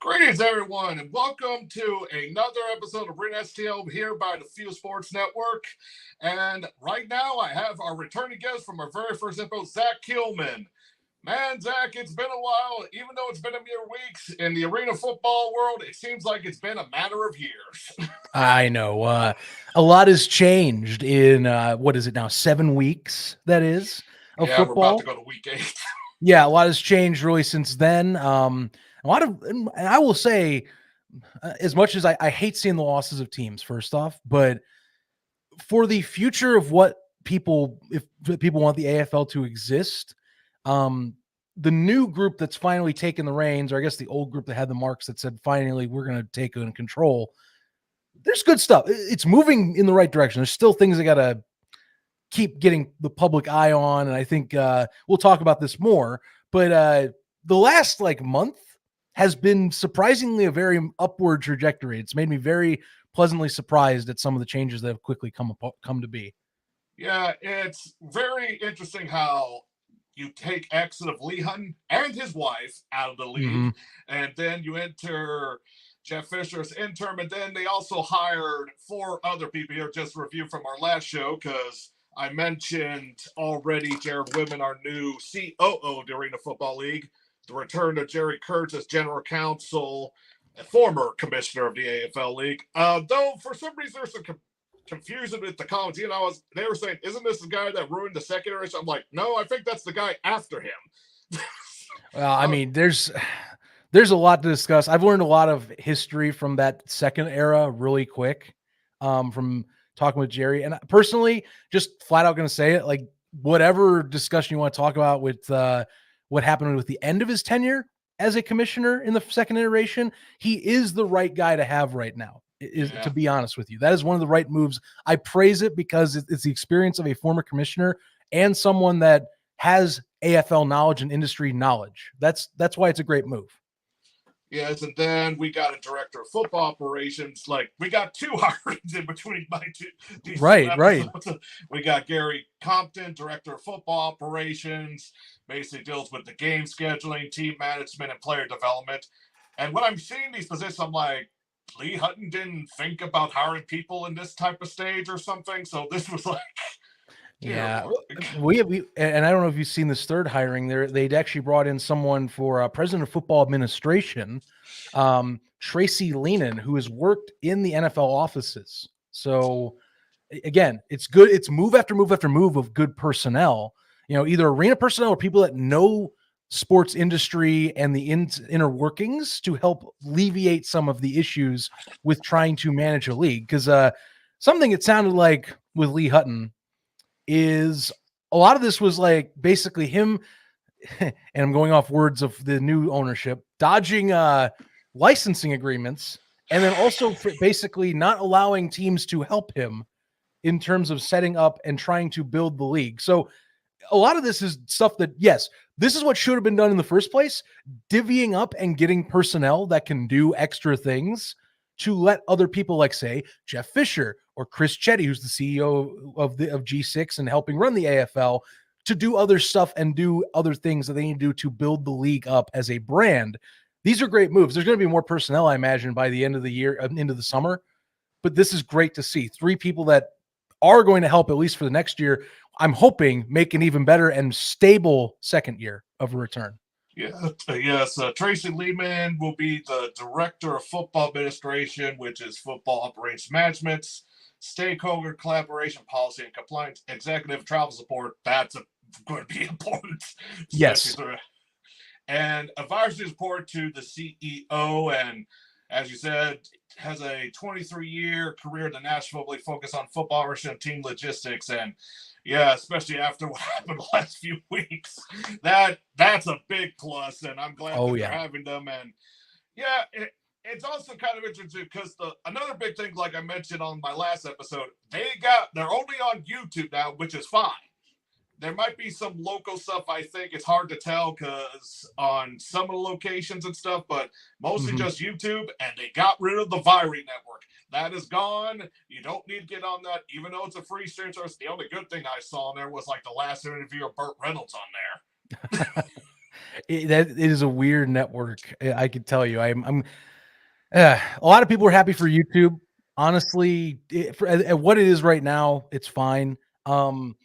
Greetings, everyone, and welcome to another episode of Ring STL here by the Fuse Sports Network. And right now, I have our returning guest from our very first episode, Zach Keilman. Man, Zach, it's been a while. Even though it's been a mere weeks in the arena football world, it seems like it's been a matter of years. I know. A lot has changed in what is it now? 7 weeks, that is, of Yeah, we're about to football. go to week 8. Yeah, a lot has changed really since then. A lot of, and I will say, as much as I hate seeing the losses of teams, first off, but for the future of what people, if people want the AFL to exist, um, the new group that's finally taken the reins, or I guess the old group that had the marks that said, finally, we're going to take in control. There's good stuff. It's moving in the right direction. There's still things that got to keep getting the public eye on. And I think we'll talk about this more. But the last month has been surprisingly a very upward trajectory. It's made me very pleasantly surprised at some of the changes that have quickly come to be. Yeah, it's very interesting how you take exit of Lee Hutton and his wife out of the league, and then you enter Jeff Fisher's interim, and then they also hired 4 other people here, just review from our last show, because I mentioned already Jared Whitman, our new COO during the Football League, the return of Jerry Kurtz as general counsel, a former commissioner of the AFL League. Though for some reason there's some confusion with the comments. They were saying, isn't this the guy that ruined the second iteration? I'm like, no, I think that's the guy after him. Well, I mean, there's a lot to discuss. I've learned a lot of history from that second era really quick, from talking with Jerry. And personally, just flat out going to say it, like whatever discussion you want to talk about with what happened with the end of his tenure as a commissioner in the second iteration, he is the right guy to have right now. To be honest with you, that is one of the right moves. I praise it because it's the experience of a former commissioner and someone that has AFL knowledge and industry knowledge. That's why it's a great move. Yes, and then we got a director of football operations. Like, we got 2 hirings in between these 2 episodes. Right. We got Gary Compton, director of football operations, basically deals with the game scheduling, team management, and player development. And when I'm seeing these positions, I'm like, Lee Hutton didn't think about hiring people in this type of stage or something. So this was like, yeah, we and I don't know if you've seen this third hiring there. They'd actually brought in someone for president of football administration, Tracy Lehnan, who has worked in the NFL offices. So again, it's good. It's move after move after move of good personnel, either arena personnel or people that know sports industry and the inner workings to help alleviate some of the issues with trying to manage a league. Because something it sounded like with Lee Hutton is a lot of this was like basically him, and I'm going off words of the new ownership, dodging licensing agreements, and then also basically not allowing teams to help him in terms of setting up and trying to build the league. So a lot of this is stuff that, yes, this is what should have been done in the first place, divvying up and getting personnel that can do extra things to let other people like, say, Jeff Fisher or Chris Chetty, who's the CEO of G6 and helping run the AFL, to do other stuff and do other things that they need to do to build the league up as a brand. These are great moves. There's going to be more personnel, I imagine, by the end of the year, into the summer. But this is great to see. 3 people that are going to help, at least for the next year, I'm hoping make an even better and stable second year of a return. Yes. Tracy Lehman will be the director of football administration, which is football operations management, stakeholder collaboration, policy and compliance, executive travel support. That's going to be important. Yes. And advisory support to the CEO. And as you said, has a 23-year career in the National Football League, focused on football and team logistics. And yeah, especially after what happened the last few weeks, that's a big plus, and I'm glad that they're having them. And yeah, it's also kind of interesting because another big thing, like I mentioned on my last episode, they're only on YouTube now, which is fine. There might be some local stuff. I think it's hard to tell because on some of the locations and stuff, but mostly just YouTube. And they got rid of the Viry network. That is gone. You don't need to get on that, even though it's a free stream service. The only good thing I saw on there was like the last interview of Burt Reynolds on there. It is a weird network. I can tell you. A lot of people are happy for YouTube. Honestly, at what it is right now, it's fine. I'm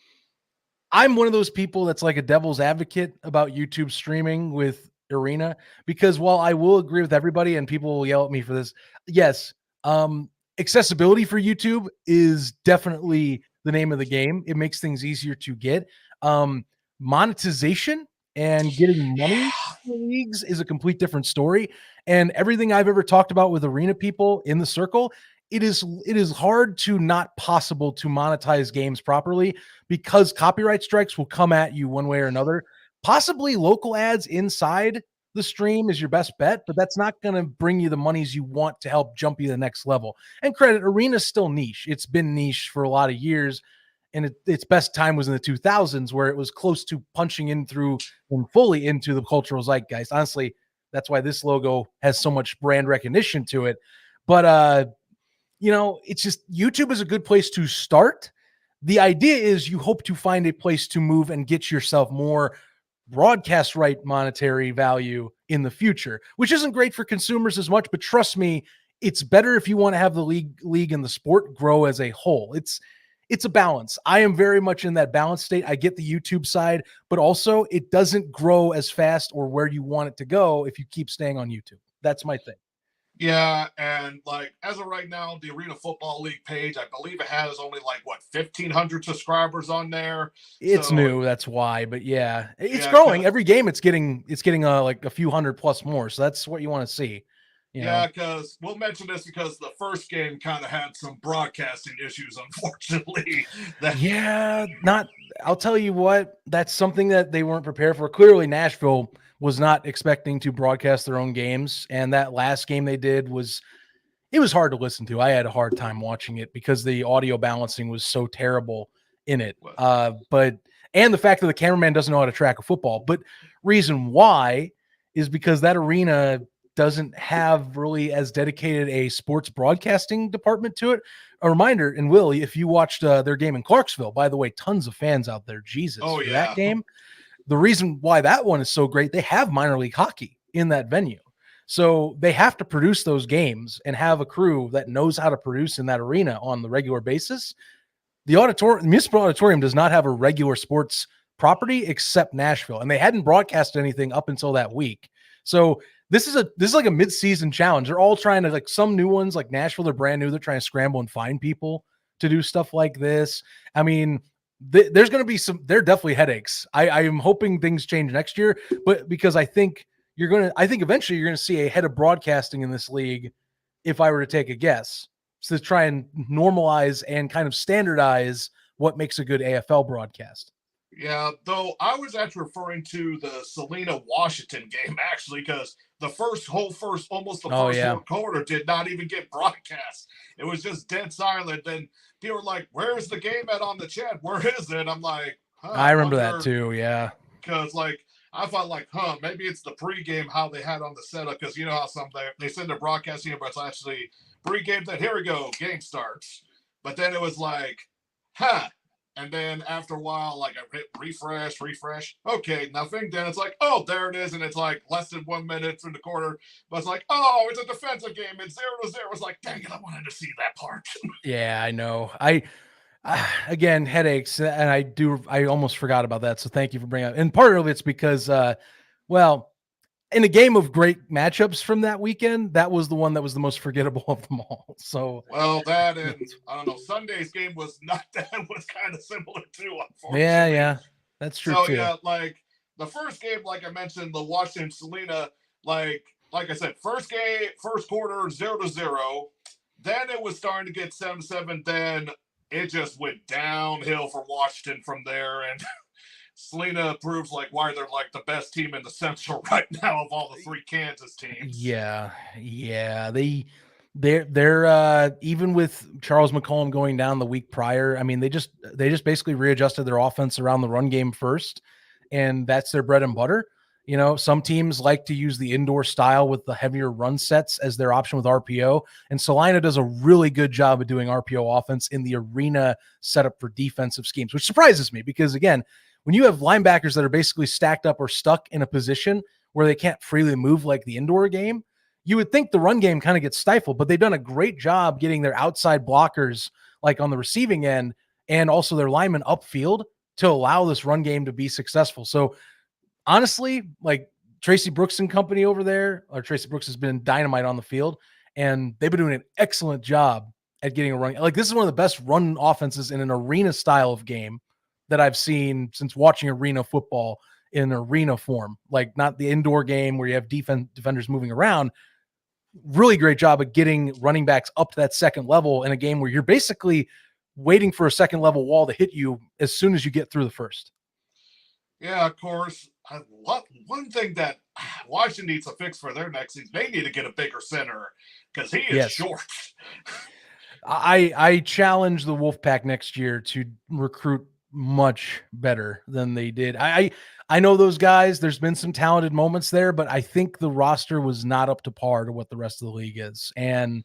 one of those people that's like a devil's advocate about YouTube streaming with Arena, because while I will agree with everybody and people will yell at me for this, yes, accessibility for YouTube is definitely the name of the game. It makes things easier to get. Monetization and getting money for leagues is a complete different story. And everything I've ever talked about with Arena people in the circle, it is hard to not possible to monetize games properly, because copyright strikes will come at you one way or another. Possibly local ads inside the stream is your best bet, but that's not going to bring you the monies you want to help jump you to the next level. And credit, Arena's still niche. It's been niche for a lot of years, and its best time was in the 2000s, where it was close to punching in through and fully into the cultural zeitgeist. Honestly, that's why this logo has so much brand recognition to it. But it's just YouTube is a good place to start. The idea is you hope to find a place to move and get yourself more broadcast right monetary value in the future, which isn't great for consumers as much, but trust me, it's better if you want to have the league and the sport grow as a whole. It's a balance. I am very much in that balance state. I get the YouTube side, but also it doesn't grow as fast or where you want it to go if you keep staying on YouTube. That's my thing. Yeah, and like as of right now, the Arena Football League page, I believe it has only like 1,500 subscribers on there. It's So new, that's why. But yeah, it's growing every game. It's getting like a few hundred plus more. So that's what you want to see. Yeah, because we'll mention this because the first game kind of had some broadcasting issues, unfortunately. I'll tell you what, that's something that they weren't prepared for. Clearly, Nashville was not expecting to broadcast their own games. And that last game they did was hard to listen to. I had a hard time watching it because the audio balancing was so terrible in it. And the fact that the cameraman doesn't know how to track a football. But reason why is because that arena doesn't have really as dedicated a sports broadcasting department to it. A reminder, and Will, if you watched their game in Clarksville, by the way, tons of fans out there. Jesus, for that game. The reason why that one is so great, they have minor league hockey in that venue. So they have to produce those games and have a crew that knows how to produce in that arena on the regular basis. The municipal auditorium does not have a regular sports property except Nashville, and they hadn't broadcast anything up until that week. So this is like a mid-season challenge. They're all trying to, like, some new ones like Nashville, they're brand new. They're trying to scramble and find people to do stuff like this. I mean, there's going to be there are definitely headaches. I am hoping things change next year, but because I think eventually you're going to see a head of broadcasting in this league, if I were to take a guess, to try and normalize and kind of standardize what makes a good AFL broadcast. Yeah, though I was actually referring to the Salina Washington game, actually, because the first whole quarter did not even get broadcast. It was just dead silent. And people were like, "Where's the game at on the chat? Where is it?" I'm like, I remember that too. Yeah. Because I thought maybe it's the pregame, how they had on the setup. Because you know how they send their broadcasting, but it's actually pregame that here we go, game starts. But then it was like, and then after a while, I hit refresh. Okay, nothing. Then it's like, oh, there it is. And it's like less than 1 minute through the quarter. But it's like, oh, it's a defensive game. It's 0-0. It's like, dang it, I wanted to see that part. Yeah, I know. Again, headaches. And I almost forgot about that. So thank you for bringing it up. And part of it's because, in a game of great matchups from that weekend, that was the one that was the most forgettable of them all. So that and I don't know, Sunday's game was not that was kind of similar too, unfortunately. Yeah, that's true. So too. Yeah, the first game, like I mentioned, the Washington Salina, like I said, first quarter 0-0. Then it was starting to get 7-7. Then it just went downhill for Washington from there, and Salina proves why they're the best team in the Central right now of all the three Kansas teams. Yeah. They're even with Charles McCollum going down the week prior. I mean, they just basically readjusted their offense around the run game first, and that's their bread and butter. You know, some teams like to use the indoor style with the heavier run sets as their option with RPO, and Salina does a really good job of doing RPO offense in the arena setup for defensive schemes, which surprises me because, again, when you have linebackers that are basically stacked up or stuck in a position, where they can't freely move like the indoor game, you would think the run game kind of gets stifled, but they've done a great job getting their outside blockers like on the receiving end and also their linemen upfield to allow this run game to be successful. So honestly, like Tracy Brooks and company over there, or Tracy Brooks has been dynamite on the field, and they've been doing an excellent job at getting a run. Like this is one of the best run offenses in an arena style of game that I've seen since watching arena football in arena form, like not the indoor game where you have defenders moving around. Really great job of getting running backs up to that second level in a game where you're basically waiting for a second level wall to hit you as soon as you get through the first. Yeah, of course. One thing that Washington needs to fix for their next season, they need to get a bigger center because he is short. I challenge the Wolfpack next year to recruit much better than they did. I know those guys. There's been some talented moments there, but I think the roster was not up to par to what the rest of the league is, and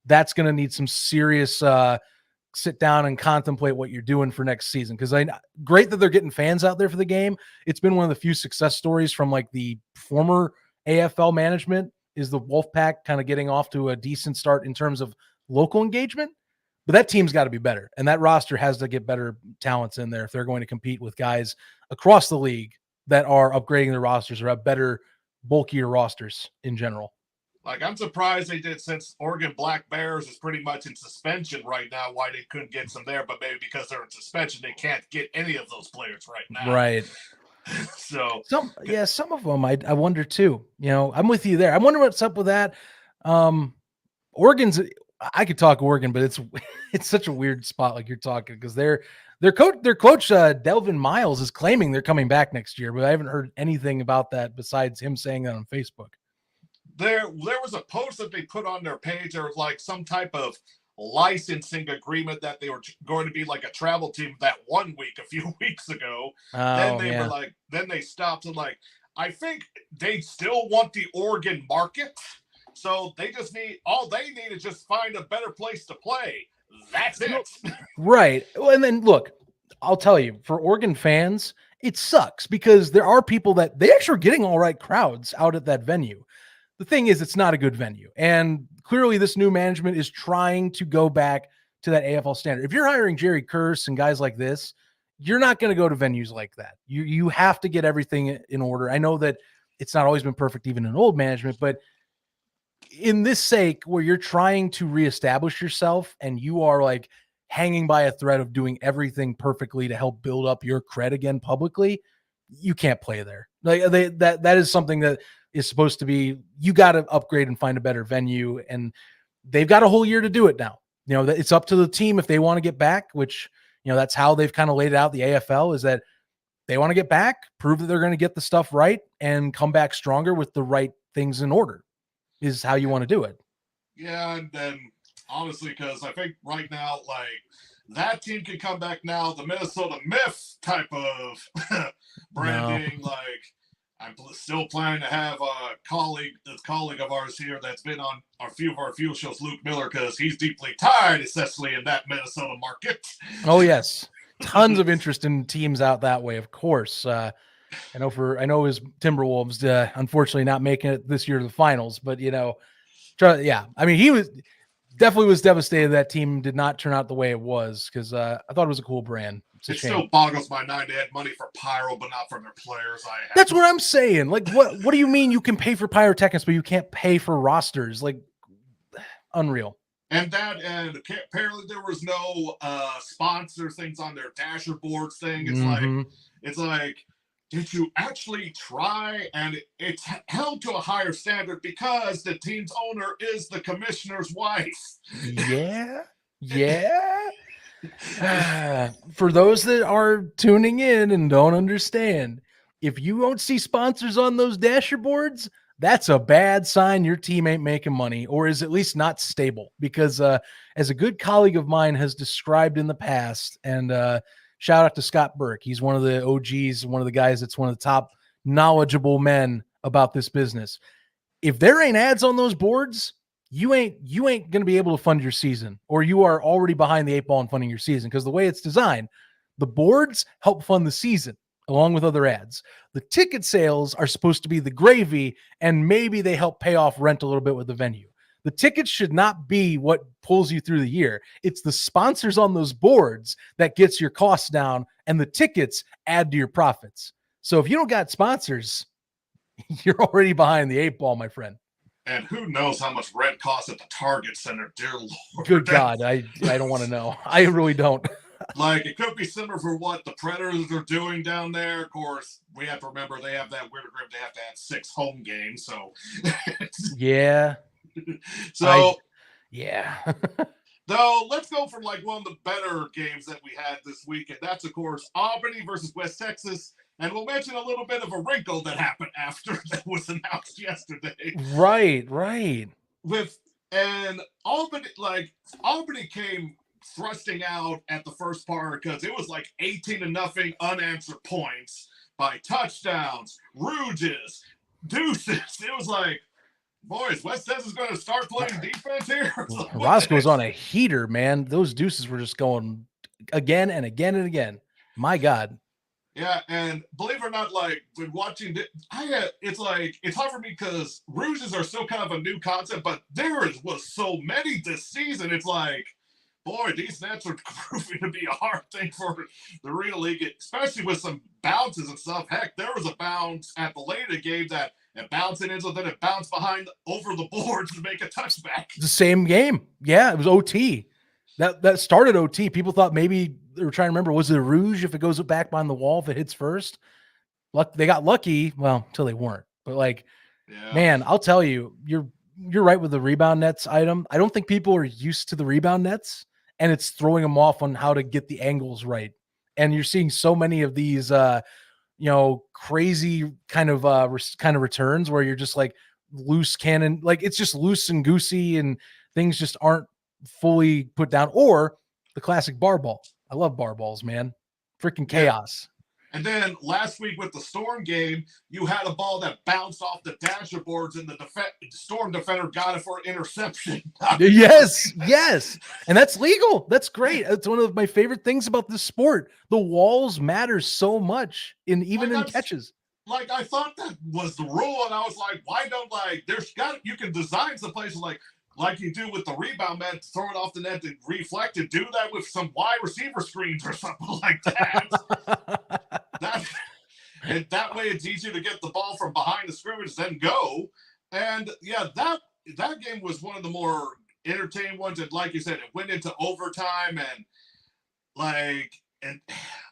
that's going to need some serious sit down and contemplate what you're doing for next season. Because great that they're getting fans out there for the game. It's been one of the few success stories from like the former AFL management is the Wolfpack kind of getting off to a decent start in terms of local engagement. But that team's got to be better, and that roster has to get better talents in there if they're going to compete with guys across the league that are upgrading their rosters or have better, bulkier rosters in general. Like, I'm surprised they did, since Oregon Black Bears is pretty much in suspension right now, why they couldn't get some there, but maybe because they're in suspension, they can't get any of those players right now. Right. So some of them I wonder too. You know, I'm with you there. I wonder what's up with that. Oregon's, I could talk Oregon, but it's such a weird spot like you're talking, because their coach Delvin Miles is claiming they're coming back next year, but I haven't heard anything about that besides him saying that on Facebook. There was a post that they put on their page. There was like some type of licensing agreement that they were going to be like a travel team that 1 week a few weeks ago. Then they were like, then they stopped and like, I think they still want the Oregon market. So they just need, all they need is just find a better place to play. That's it. Right. Well, and then look, I'll tell you, for Oregon fans, it sucks because there are people that they actually are getting all right crowds out at that venue. The thing is, it's not a good venue. And clearly this new management is trying to go back to that AFL standard. If you're hiring Jerry Curse and guys like this, you're not going to go to venues like that. You have to get everything in order. I know that it's not always been perfect, even in old management, but in this sake where you're trying to reestablish yourself and you are like hanging by a thread of doing everything perfectly to help build up your cred again publicly, you can't play there. Like that is something that is supposed to be, you got to upgrade and find a better venue, and they've got a whole year to do it now. You know, that it's up to the team if they want to get back, which, you know, that's how they've kind of laid it out. The AFL is that they want to get back, prove that they're going to get the stuff right, and come back stronger with the right things in order is how you want to do it. Yeah, and then honestly, because I think right now, like, that team can come back now. The Minnesota Myth type of branding, like, I'm still planning to have a colleague of ours here that's been on a few of our field shows, Luke Miller, because he's deeply tied, essentially, in that Minnesota market. Oh, yes. Tons of interest in teams out that way, of course. I know his Timberwolves, unfortunately, not making it this year to the finals, but, you know, yeah. I mean, he was devastated that team did not turn out the way it was, because I thought it was a cool brand. It still boggles my mind they had money for pyro, but not for their players. That's what I'm saying. Like, what do you mean you can pay for pyrotechnics, but you can't pay for rosters? Like, unreal. And apparently there was no sponsor things on their dasher boards thing. It's like, did you actually try? And it's held to a higher standard because the team's owner is the commissioner's wife. Yeah. For those that are tuning in and don't understand, if you don't see sponsors on those dasher boards, that's a bad sign your team ain't making money, or is at least not stable. Because as a good colleague of mine has described in the past, and shout out to Scott Burke, he's one of the OGs, one of the guys that's one of the top knowledgeable men about this business. If there ain't ads on those boards, you ain't going to be able to fund your season, or you are already behind the eight ball in funding your season, because the way it's designed, the boards help fund the season. along with other ads. The ticket sales are supposed to be the gravy, and maybe they help pay off rent a little bit with the venue. The tickets should not be what pulls you through the year. It's the sponsors on those boards that gets your costs down, and the tickets add to your profits. So if you don't got sponsors, you're already behind the 8 ball, my friend. And who knows how much rent costs at the Target Center, dear Lord. Good God, I don't want to know. I really don't. Like, it could be similar for what the Predators are doing down there. Of course, we have to remember they have that weird agreement. They have to have 6 home games. So, yeah. Yeah. Though, let's go for like one of the better games that we had this week. And that's, of course, Albany versus West Texas. And we'll mention a little bit of a wrinkle that happened after that was announced yesterday. Right. And Albany came thrusting out at the first part because it was like 18-0 unanswered points by touchdowns, rouges, deuces. It was like, boys, West Texas is going to start playing defense here. Roscoe's on a heater, man. Those deuces were just going again and again and again. My God. Yeah, and believe it or not, like when watching it, it's hard for me because rouges are still kind of a new concept, but was so many this season. It's like, boy, these nets are proving to be a hard thing for the real league, especially with some bounces and stuff. Heck, there was a bounce at the late of the game that it bounced in, so then it bounced behind over the boards to make a touchback. The same game. Yeah, it was OT. That started OT. People thought maybe they were trying to remember, was it a rouge if it goes back behind the wall, if it hits first? They got lucky. Well, until they weren't. But like, man, I'll tell you, you're right with the rebound nets item. I don't think people are used to the rebound nets, and it's throwing them off on how to get the angles right. And you're seeing so many of these crazy kind of returns where you're just like loose cannon, like it's just loose and goosey and things just aren't fully put down, or the classic bar ball. I love bar balls, man. Freaking chaos. And then last week with the Storm game, you had a ball that bounced off the dasher boards and the Storm defender got it for an interception. Yes. And that's legal. That's great. It's one of my favorite things about this sport. The walls matter so much in catches. Like, I thought that was the rule, and I was like, why don't, you can design some places like you do with the rebound man, throw it off the net and reflect it. Do that with some wide receiver screens or something like that. And that way it's easier to get the ball from behind the scrimmage then go. And yeah, that game was one of the more entertaining ones. And like you said, it went into overtime and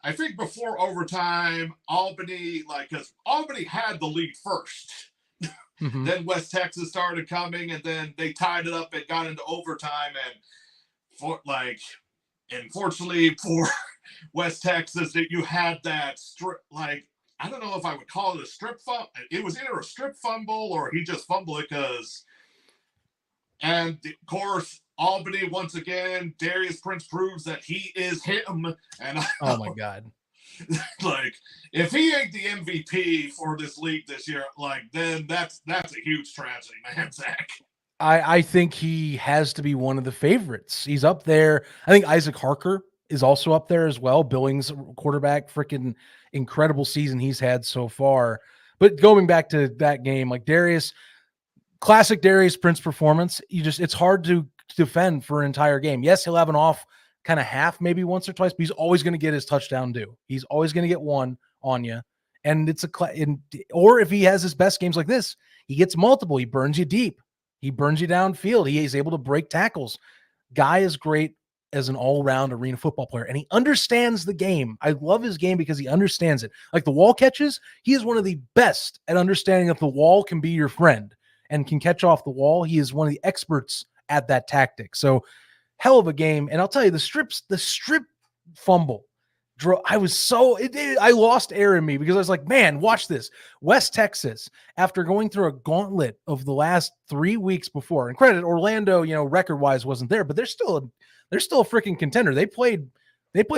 I think before overtime, Albany, because Albany had the lead first. Mm-hmm. Then West Texas started coming, and then they tied it up and got into overtime. And unfortunately for West Texas, that you had that strip. I don't know if I would call it a strip fumble. It was either a strip fumble or he just fumbled it and of course Albany once again, Darius Prince proves that he is him. And oh my God. If he ain't the MVP for this league this year, then that's a huge tragedy, man, Zach. I think he has to be one of the favorites. He's up there. I think Isaac Harker is also up there as well. Billings quarterback, freaking incredible season he's had so far. But going back to that game, Darius, classic Darius Prince performance. It's hard to defend for an entire game. Yes, he'll have an off kind of half, maybe once or twice, but he's always going to get his touchdown due. He's always going to get one on you. And or if he has his best games like this, he gets multiple. He burns you deep. He burns you downfield. He is able to break tackles. Guy is great as an all-around arena football player, and he understands the game. I love his game because he understands it. Like the wall catches, he is one of the best at understanding that the wall can be your friend and can catch off the wall. He is one of the experts at that tactic. So hell of a game. And I'll tell you, the strip fumble, I lost air in me because I was like, man, watch this. West Texas, after going through a gauntlet of the last 3 weeks before, and credit Orlando, record-wise wasn't there, but they're still a freaking contender. They played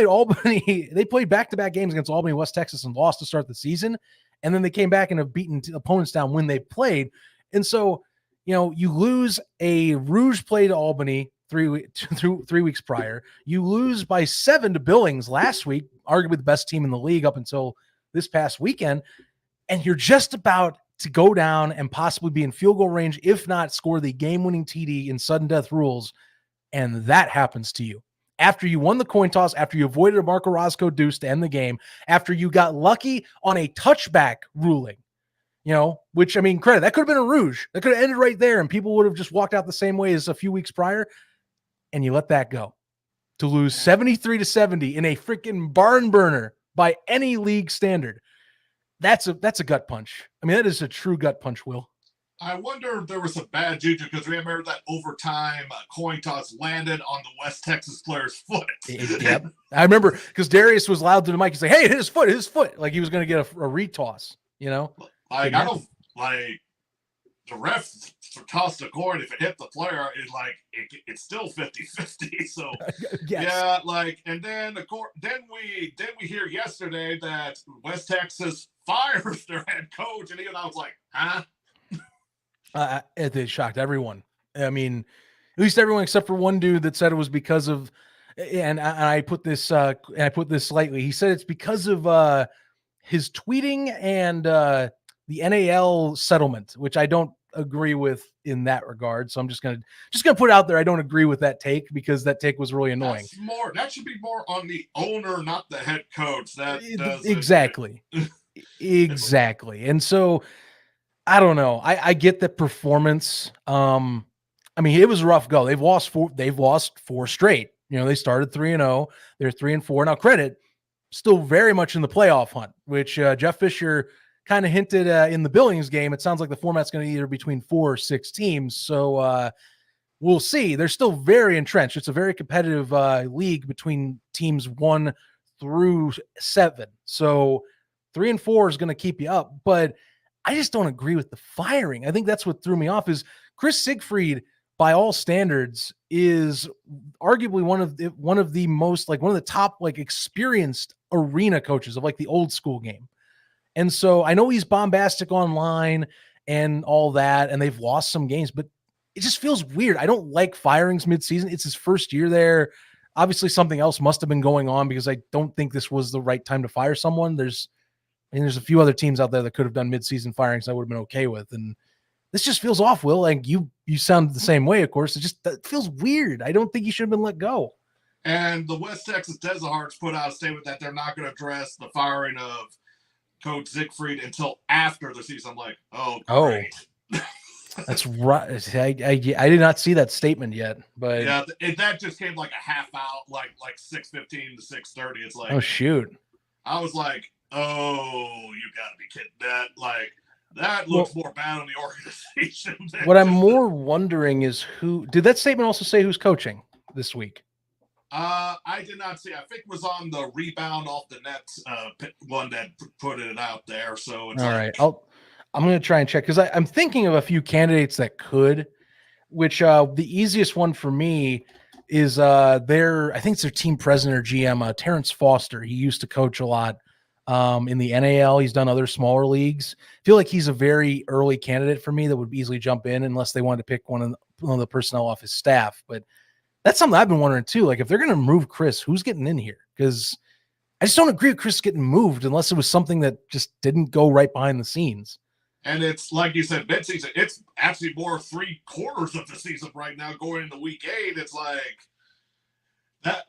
Albany. They played back-to-back games against Albany, West Texas, and lost to start the season. And then they came back and have beaten opponents down when they played. And so, you lose a Rouge play to Albany 3 weeks prior. You lose by 7 to Billings last week, arguably the best team in the league up until this past weekend, and you're just about to go down and possibly be in field goal range, if not score the game-winning TD in sudden death rules, and that happens to you. After you won the coin toss, after you avoided a Marco Roscoe deuce to end the game, after you got lucky on a touchback ruling, which, I mean, credit, that could have been a rouge. That could have ended right there, and people would have just walked out the same way as a few weeks prior, and you let that go. To lose 73-70 in a freaking barn burner by any league standard. That's a gut punch. I mean, that is a true gut punch, Will. I wonder if there was some bad juju, because remember that overtime coin toss landed on the West Texas player's foot. Yep. I remember because Darius was loud to the mic. He's like, hey, it hit his foot. Like he was going to get a retoss, Like, I don't, like, the ref tossed a coin. If it hit the player, it's still 50-50. So, yes. Yeah, like, and then we hear yesterday that West Texas fires their head coach, and I was like, huh? It shocked everyone. I mean, at least everyone except for one dude that said it was because of, and I put this slightly. He said it's because of his tweeting and the NAL settlement, which I don't agree with in that regard. So I'm just gonna put it out there. I don't agree with that take because that take was really annoying. That should be more on the owner, not the head coach. Exactly. Exactly. And so I don't know. I get the performance. I mean, it was a rough go. They've lost four straight. They started 3-0. They're 3-4. Now, credit, still very much in the playoff hunt, which Jeff Fisher kind of hinted in the Billings game. It sounds like the format's going to either between 4 or 6 teams. So we'll see. They're still very entrenched. It's a very competitive league between teams 1 through 7. So 3 and 4 is going to keep you up, but I just don't agree with the firing. I think that's what threw me off is Chris Siegfried, by all standards, is arguably one of the most, like, one of the top, like, experienced arena coaches of, like, the old school game. And so I know he's bombastic online and all that, and they've lost some games, but it just feels weird. I don't like firings midseason. It's his first year there. Obviously something else must have been going on because I don't think this was the right time to fire someone. There's a few other teams out there that could have done midseason firings I would have been okay with. And this just feels off, Will. Like you sound the same way, of course. It feels weird. I don't think he should have been let go. And the West Texas Deserts put out a statement that they're not going to address the firing of Coach Siegfried until after the season. I'm like, oh, great. That's right. I did not see that statement yet, but yeah, that just came like a half out, like 6:15 to 6:30. It's like, oh shoot. I was like, oh, you gotta be kidding. That looks more bad on the organization. What I'm more wondering is who did that statement also say who's coaching this week? I did not see. I think it was on the rebound off the Nets one that put it out there. So it's all right. I'm going to try and check because I'm thinking of a few candidates that could. Which the easiest one for me is I think it's their team president or GM, Terrence Foster. He used to coach a lot in the NAL. He's done other smaller leagues. I feel like he's a very early candidate for me that would easily jump in unless they wanted to pick one of the personnel off his staff. But that's something I've been wondering too. Like if they're going to move Chris, who's getting in here? Because I just don't agree with Chris getting moved unless it was something that just didn't go right behind the scenes. And it's like you said, midseason. It's actually more 3/4 of the season right now, going into week 8. It's like that.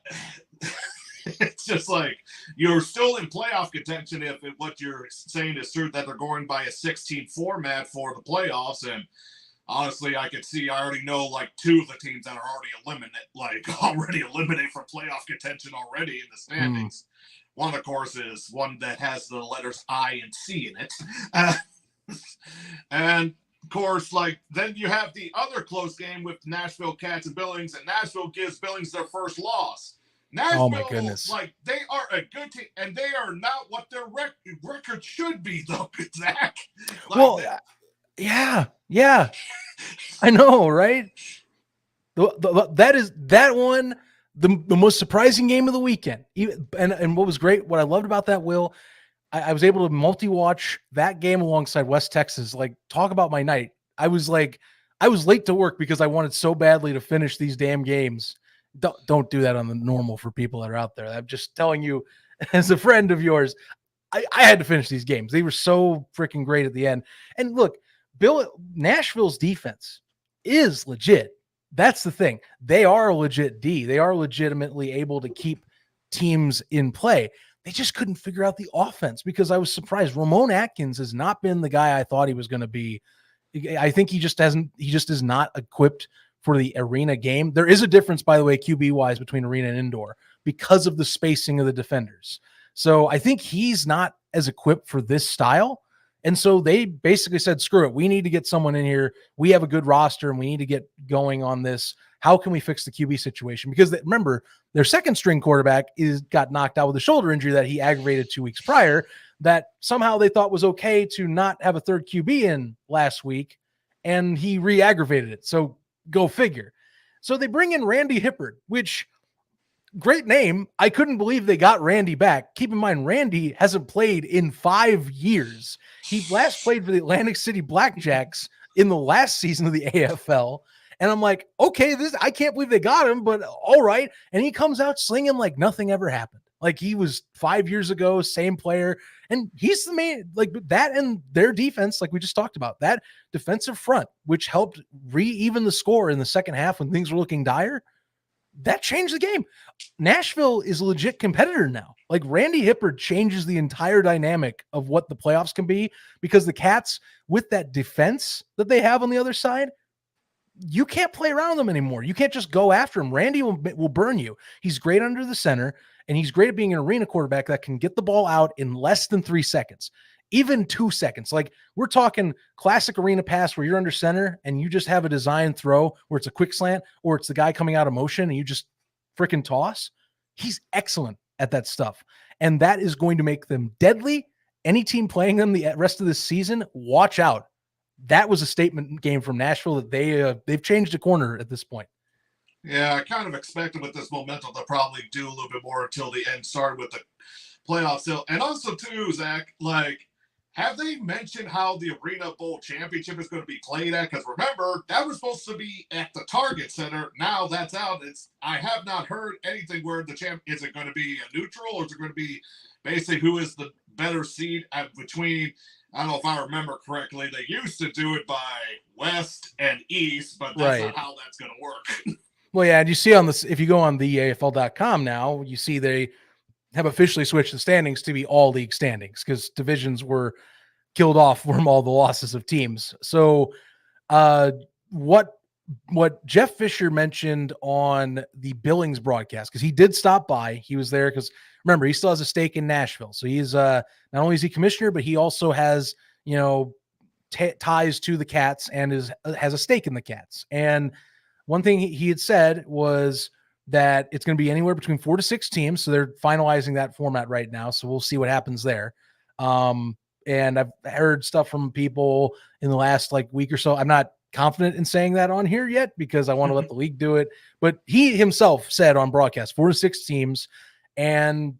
It's just like you're still in playoff contention if what you're saying is true, that they're going by a 16 format for the playoffs. And honestly, I already know like 2 of the teams that are already eliminated from playoff contention already in the standings. One, of course, is one that has the letters I and C in it. And of course, like then you have the other close game with Nashville Cats and Billings, and Nashville gives Billings their first loss. Nashville, oh my goodness, like they are a good team, and they are not what their record should be, though, Zach. Like, well, yeah, I know, right? That one, the most surprising game of the weekend. And what was great, what I loved about that, Will, I was able to multi-watch that game alongside West Texas. Like, talk about my night. I was late to work because I wanted so badly to finish these damn games. Don't do that on the normal for people that are out there. I'm just telling you, as a friend of yours, I had to finish these games. They were so freaking great at the end. And look, Nashville's defense is legit. That's the thing. They are a legit D. They are legitimately able to keep teams in play. They just couldn't figure out the offense because I was surprised. Ramon Atkins has not been the guy I thought he was going to be. I think he just is not equipped for the arena game. There is a difference, by the way, QB wise between arena and indoor because of the spacing of the defenders. So I think he's not as equipped for this style. And so they basically said, screw it. We need to get someone in here. We have a good roster and we need to get going on this. How can we fix the QB situation? Because remember, their second string quarterback got knocked out with a shoulder injury that he aggravated 2 weeks prior that somehow they thought was okay to not have a third QB in last week. And he re-aggravated it. So go figure. So they bring in Randy Hippard, which great name. I couldn't believe they got Randy back. Keep in mind, Randy hasn't played in 5 years. He last played for the Atlantic City Blackjacks in the last season of the AFL. And I'm like, okay, I can't believe they got him, but all right. And he comes out slinging like nothing ever happened. Like he was 5 years ago, same player. And he's the main, like that and their defense, like we just talked about, that defensive front, which helped even the score in the second half when things were looking dire. That changed the game. Nashville is a legit competitor now. Like Randy Hippard changes the entire dynamic of what the playoffs can be because the Cats, with that defense that they have on the other side, you can't play around them anymore. You can't just go after him. Randy will burn you. He's great under the center, and he's great at being an arena quarterback that can get the ball out in less than 3 seconds, even 2 seconds. Like we're talking classic arena pass where you're under center and you just have a design throw where it's a quick slant or it's the guy coming out of motion and you just freaking toss. He's excellent at that stuff. And that is going to make them deadly. Any team playing them the rest of this season, watch out. That was a statement game from Nashville that they've changed a corner at this point. Yeah, I kind of expected with this momentum to probably do a little bit more until the end started with the playoffs still. And also too, Zach, like, have they mentioned how the Arena Bowl championship is going to be played at? Because remember, that was supposed to be at the Target Center. Now that's out. I have not heard anything where the champ is it going to be a neutral or is it going to be basically who is the better seed between. I don't know if I remember correctly. They used to do it by West and East, but that's not how that's going to work. Well, yeah, and you see on this, if you go on the AFL.com now, you see they have officially switched the standings to be all league standings because divisions were killed off from all the losses of teams. So what Jeff Fisher mentioned on the Billings broadcast, because he did stop by, he was there because remember, he still has a stake in Nashville. So he's not only is he commissioner, but he also has, ties to the Cats and has a stake in the Cats. And one thing he had said was that it's going to be anywhere between 4 to 6 teams. So they're finalizing that format right now. So we'll see what happens there. And I've heard stuff from people in the last week or so. I'm not confident in saying that on here yet because I want to let the league do it. But he himself said on broadcast 4 to 6 teams, and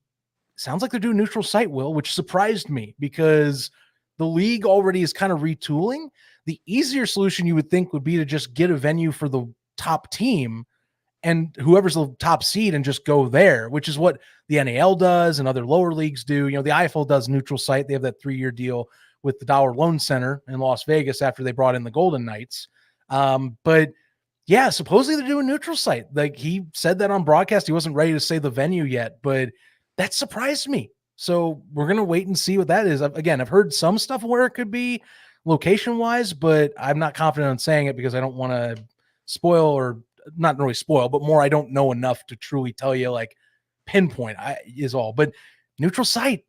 sounds like they're doing neutral site, Will, which surprised me because the league already is kind of retooling. The easier solution you would think would be to just get a venue for the top team and whoever's the top seed and just go there, which is what the NAL does and other lower leagues do. The IFL does neutral site. They have that 3-year deal with the Dollar Loan Center in Las Vegas after they brought in the Golden Knights. But yeah, supposedly they're doing neutral site. Like he said that on broadcast. He wasn't ready to say the venue yet, but that surprised me. So we're going to wait and see what that is. Again, I've heard some stuff where it could be location wise, but I'm not confident on saying it because I don't want to spoil or not really spoil, but more I don't know enough to truly tell you pinpoint is all. But neutral site,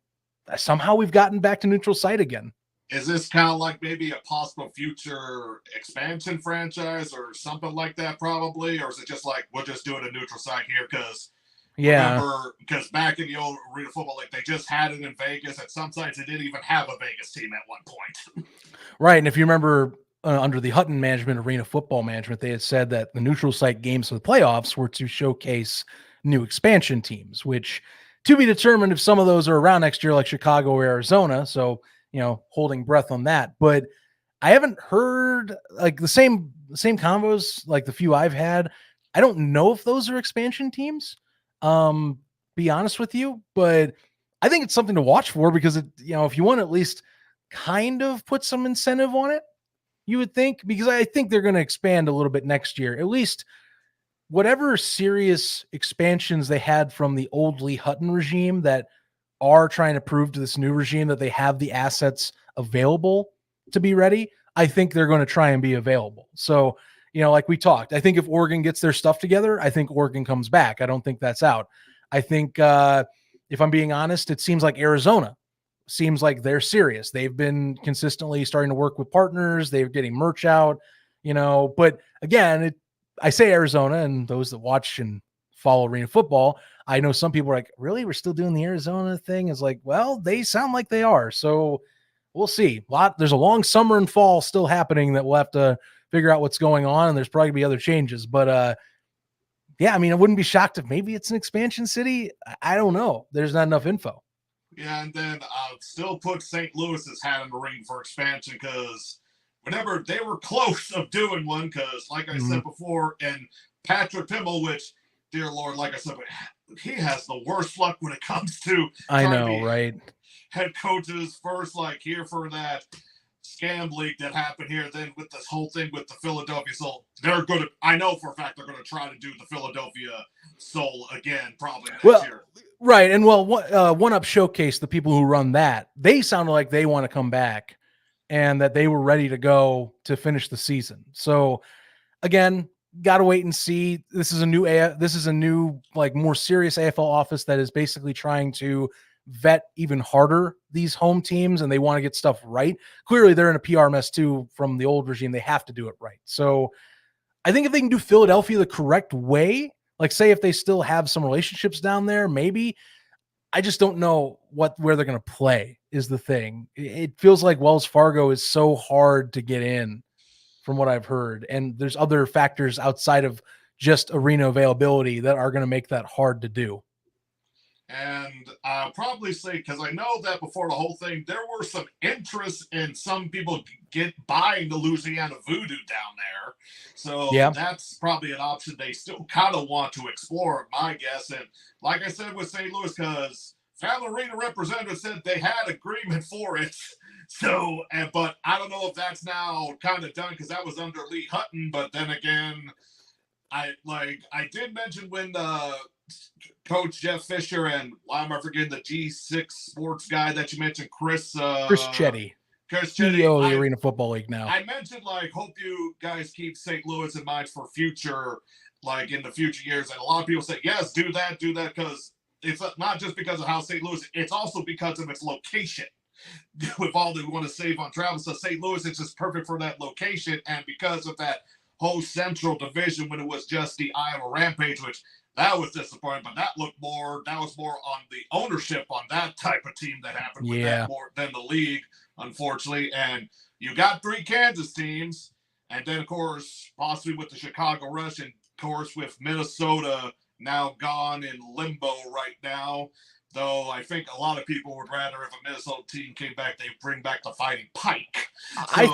somehow we've gotten back to neutral site again. Is this kind of like maybe a possible future expansion franchise or something like that probably? Or is it just like, we'll just do it a neutral site here because remember, because back in the old Arena Football League, they just had it in Vegas. At some sites, they didn't even have a Vegas team at one point. Right. And if you remember under the Hutton management, Arena Football Management, they had said that the neutral site games for the playoffs were to showcase new expansion teams, which to be determined if some of those are around next year, like Chicago or Arizona. So, holding breath on that. But I haven't heard the same combos like the few I've had. I don't know if those are expansion teams. Be honest with you, but I think it's something to watch for because if you want to at least kind of put some incentive on it, you would think, because I think they're going to expand a little bit next year, at least whatever serious expansions they had from the old Lee Hutton regime that are trying to prove to this new regime that they have the assets available to be ready. I think they're going to try and be available. So, like we talked, I think if Oregon gets their stuff together, I think Oregon comes back. I don't think that's out. I think, if I'm being honest, it seems like Arizona seems like they're serious. They've been consistently starting to work with partners. They're getting merch out, but again, I say Arizona, and those that watch and follow arena football, I know some people are like, really? We're still doing the Arizona thing? It's like, well, they sound like they are. So we'll see. There's a long summer and fall still happening that we'll have to figure out what's going on. And there's probably gonna be other changes, but yeah, I mean, I wouldn't be shocked if maybe it's an expansion city. I don't know. There's not enough info. Yeah, and then I'll still put St. Louis's hat in the ring for expansion because whenever they were close of doing one, because like I said before, and Patrick Pimmel, which, dear Lord, like I said, he has the worst luck when it comes to I know, right? Head coaches first, like here for that scam leak that happened here, then with this whole thing with the Philadelphia Soul. They're going to, I know for a fact they're going to try to do the Philadelphia Soul again, probably next year. Right. And One Up Showcase, the people who run that, they sounded like they want to come back and that they were ready to go to finish the season. So again, got to wait and see. This is a new like more serious AFL office that is basically trying to vet even harder these home teams, and they want to get stuff right. Clearly they're in a PR mess too from the old regime. They have to do it right. So I think if they can do Philadelphia the correct way, like say if they still have some relationships down there, maybe. I just don't know where they're going to play is the thing. It feels like Wells Fargo is so hard to get in from what I've heard. And there's other factors outside of just arena availability that are going to make that hard to do. And I'll probably say, because I know that before the whole thing, there were some interest in some people buying the Louisiana Voodoo down there. So that's probably an option they still kind of want to explore, my guess. And like I said with St. Louis, because Family Arena representative said they had agreement for it. So, but I don't know if that's now kind of done because that was under Lee Hutton. But then again, I did mention when Coach Jeff Fisher and why am I forgetting the G6 sports guy that you mentioned, Chris Chetty. CEO of the Arena Football League now. I mentioned hope you guys keep St. Louis in mind for future, in the future years. And a lot of people say, yes, do that, because it's not just because of how St. Louis, it's also because of its location. With all that we want to save on travel. So St. Louis is just perfect for that location. And because of that whole central division when it was just the Iowa Rampage, which that was disappointing, but that was more on the ownership on that type of team that happened with that more than the league, unfortunately. And you got 3 Kansas teams, and then of course, possibly with the Chicago Rush, and of course with Minnesota now gone in limbo right now. Though I think a lot of people would rather if a Minnesota team came back, they bring back the Fighting Pike. So, I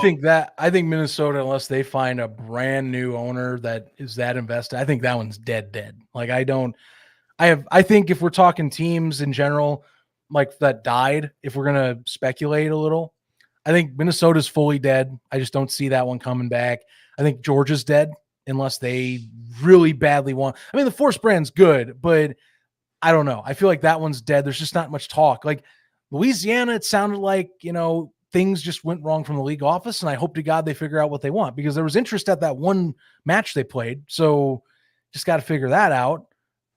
think Minnesota, unless they find a brand new owner that is that invested, I think that one's dead. I think if we're talking teams in general, that died, if we're going to speculate a little, I think Minnesota's fully dead. I just don't see that one coming back. I think Georgia's dead unless they really badly want. I mean, the Force brand's good, but I don't know. I feel like that one's dead. There's just not much talk. Like Louisiana, it sounded like, things just went wrong from the league office, and I hope to God they figure out what they want because there was interest at that one match they played. So just got to figure that out.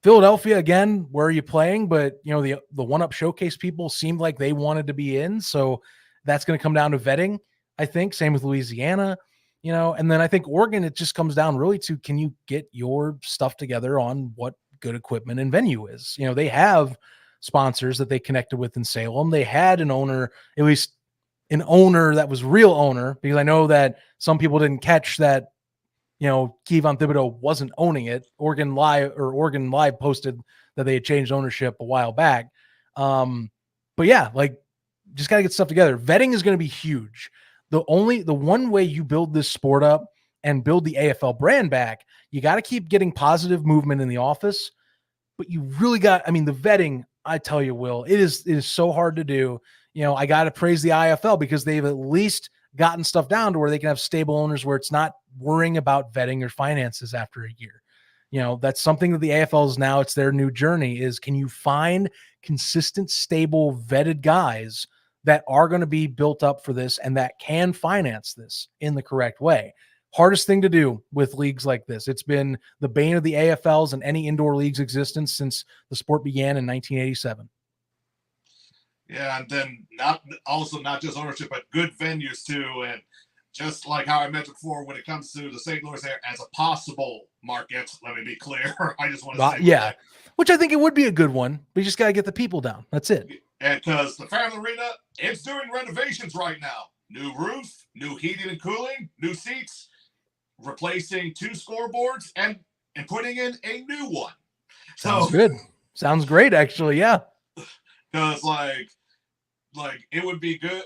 Philadelphia, again, where are you playing? But, the One Up Showcase people seemed like they wanted to be in. So that's going to come down to vetting, I think. Same with Louisiana, and then I think Oregon, it just comes down really to, can you get your stuff together on what good equipment and venue is? They have sponsors that they connected with in Salem. They had an owner, at least an owner that was real owner, because I know that some people didn't catch that, Kevon Thibodeau wasn't owning it. Oregon Live posted that they had changed ownership a while back. But yeah, just got to get stuff together. Vetting is going to be huge. The one way you build this sport up and build the AFL brand back, you got to keep getting positive movement in the office, but you really the vetting I tell you, Will, it is so hard to do. I got to praise the IFL because they've at least gotten stuff down to where they can have stable owners where it's not worrying about vetting your finances after a year. That's something that the AFL is now, it's their new journey is, can you find consistent, stable, vetted guys that are going to be built up for this and that can finance this in the correct way? Hardest thing to do with leagues like this. It's been the bane of the AFL's and any indoor league's existence since the sport began in 1987. Yeah, and then not just ownership, but good venues too. And just like how I mentioned before, when it comes to the St. Louis area as a possible market, let me be clear. I just want to say, yeah, which I think it would be a good one, but you just got to get the people down. That's it. And because the Family Arena, it's doing renovations right now. New roof, new heating and cooling, new seats, replacing 2 scoreboards, and putting in a new one. Sounds good. Sounds great, actually. Yeah. Because like it would be good.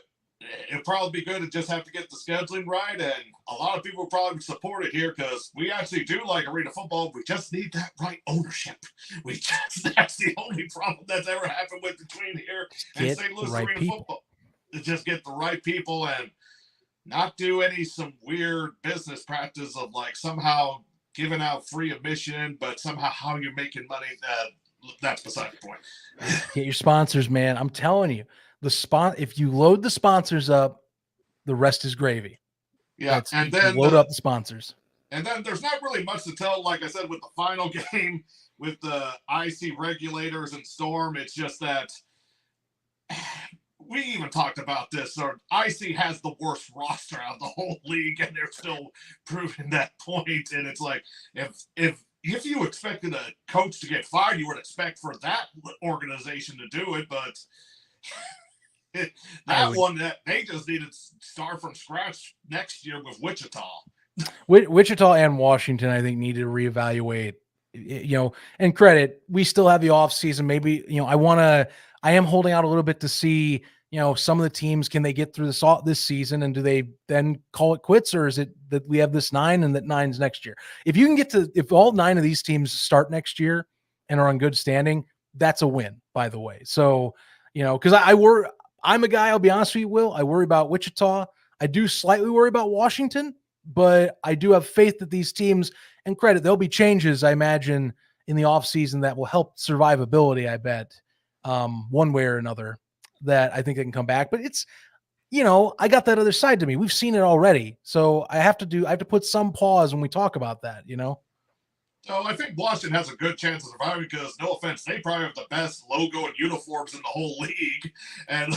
It'd probably be good to just have to get the scheduling right, and a lot of people probably support it here because we actually do like arena football. We just need that right ownership. That's the only problem that's ever happened with between here and St. Louis arena football. To just get the right people and not do some weird business practice of like somehow giving out free admission, but somehow how you're making money. That's beside the point. Get your sponsors, man. I'm telling you, if you load the sponsors up, the rest is gravy. Yeah, and then load up the sponsors. And then there's not really much to tell. Like I said, with the final game with the IC regulators and Storm, it's just that we even talked about this. Or IC has the worst roster out of the whole league, and they're still proving that point. And it's like if you expected a coach to get fired, you would expect for that organization to do it, but that they just needed to start from scratch next year with Wichita. Wichita and Washington, I think, need to reevaluate. And credit, we still have the off season. Maybe I am holding out a little bit to see. Some of the teams, can they get through this season, and do they then call it quits, or is it that we have this 9 and that 9's next year? If you can if all 9 of these teams start next year and are on good standing, that's a win, by the way. So, because I'm a guy, I'll be honest with you, Will, I worry about Wichita. I do slightly worry about Washington, but I do have faith that these teams, and credit, there'll be changes, I imagine, in the offseason that will help survivability, I bet, one way or another, that I think they can come back. But it's, I got that other side to me. We've seen it already. So I have to put some pause when we talk about that, So I think Washington has a good chance of surviving because, no offense, they probably have the best logo and uniforms in the whole league. And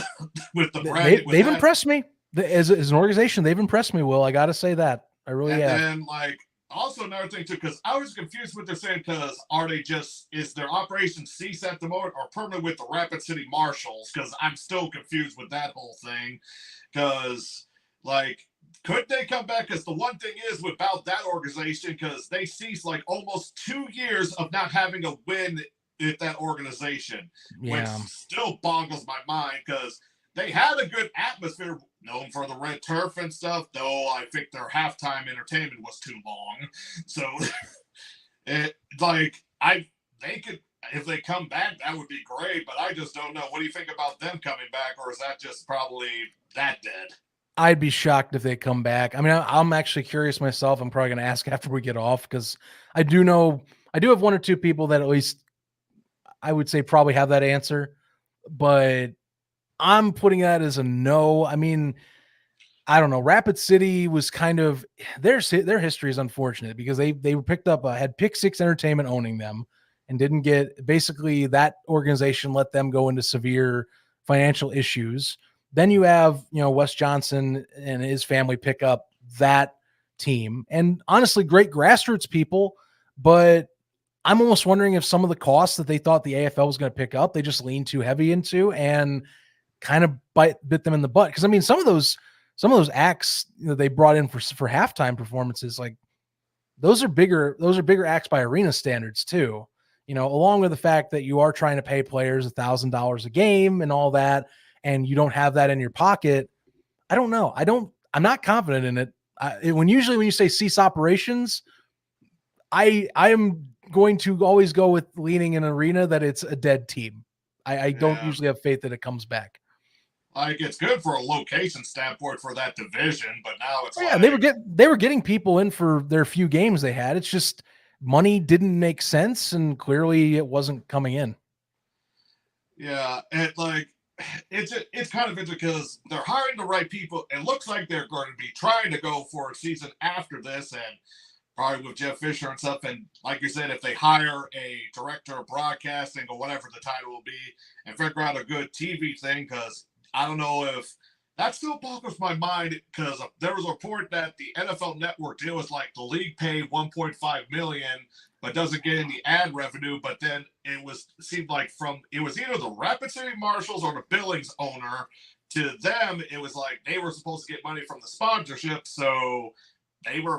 with the brand, they've impressed me as an organization. They've impressed me, Will. I got to say that. I really have. And then, also another thing too, because I was confused what they're saying. Because is their operation cease at the moment or permanent with the Rapid City Marshals? Because I'm still confused with that whole thing. Because could they come back? Because the one thing is about that organization, because they ceased almost 2 years of not having a win at that organization, which still boggles my mind because they had a good atmosphere, known for the red turf and stuff, though I think their halftime entertainment was too long. So they could, if they come back, that would be great, but I just don't know. What do you think about them coming back, or is that just probably that dead? I'd be shocked if they come back. I mean, I'm actually curious myself. I'm probably going to ask after we get off, because I do have 1 or 2 people that at least I would say probably have that answer, but I'm putting that as a no. I mean, I don't know. Rapid City was kind of their history is unfortunate because they were picked up, had Pick Six Entertainment owning them, and didn't get, basically that organization let them go into severe financial issues. Then you have, Wes Johnson and his family pick up that team, and honestly, great grassroots people, but I'm almost wondering if some of the costs that they thought the AFL was going to pick up, they just leaned too heavy into and kind of bit them in the butt. Because I mean, some of those acts they brought in for halftime performances, those are bigger acts by arena standards too. Along with the fact that you are trying to pay players $1,000 a game and all that, and you don't have that in your pocket. I don't know. I'm not confident in it. When you say cease operations, I am going to always go with leaning an arena that it's a dead team. I don't usually have faith that it comes back. Like, it's good for a location standpoint for that division, but now it's and they were getting people in for their few games they had. It's just money didn't make sense, and clearly it wasn't coming in. Yeah, it's kind of interesting because they're hiring the right people. It looks like they're going to be trying to go for a season after this, and probably with Jeff Fisher and stuff. And like you said, if they hire a director of broadcasting or whatever the title will be, and figure out a good TV thing, because I don't know if that still boggles my mind, because there was a report that the NFL Network deal is like the league paid $1.5 million, but doesn't get any ad revenue. But then it seemed like it was either the Rapid City Marshals or the Billings owner. To them, it was like they were supposed to get money from the sponsorship, so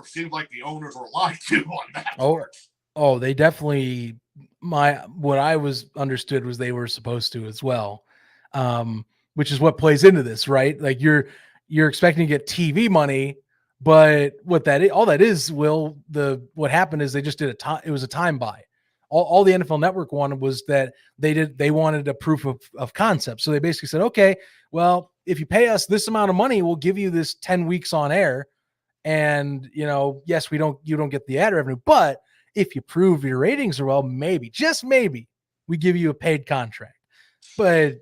seemed like the owners were lied to on that part. Oh, they definitely. What I was understood was they were supposed to as well. Which is what plays into this, right? Like you're expecting to get TV money, but what happened is they just did it was a time buy. All the NFL Network wanted was that they wanted a proof of concept. So they basically said, okay, well, if you pay us this amount of money, we'll give you this 10 weeks on air. And yes, you don't get the ad revenue, but if you prove your ratings are well, maybe, just maybe, we give you a paid contract. But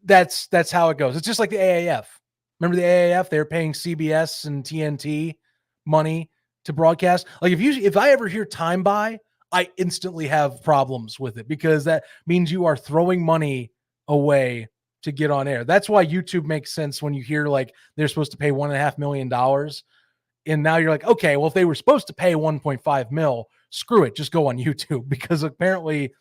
that's how it goes. It's just like the AAF. Remember the AAF? They were paying CBS and TNT money to broadcast. Like if I ever hear time buy, I instantly have problems with it, because that means you are throwing money away to get on air. That's why YouTube makes sense when you hear like they're supposed to pay $1.5 million. And now you're like, okay, well, if they were supposed to pay 1.5 mil, screw it, just go on YouTube, because apparently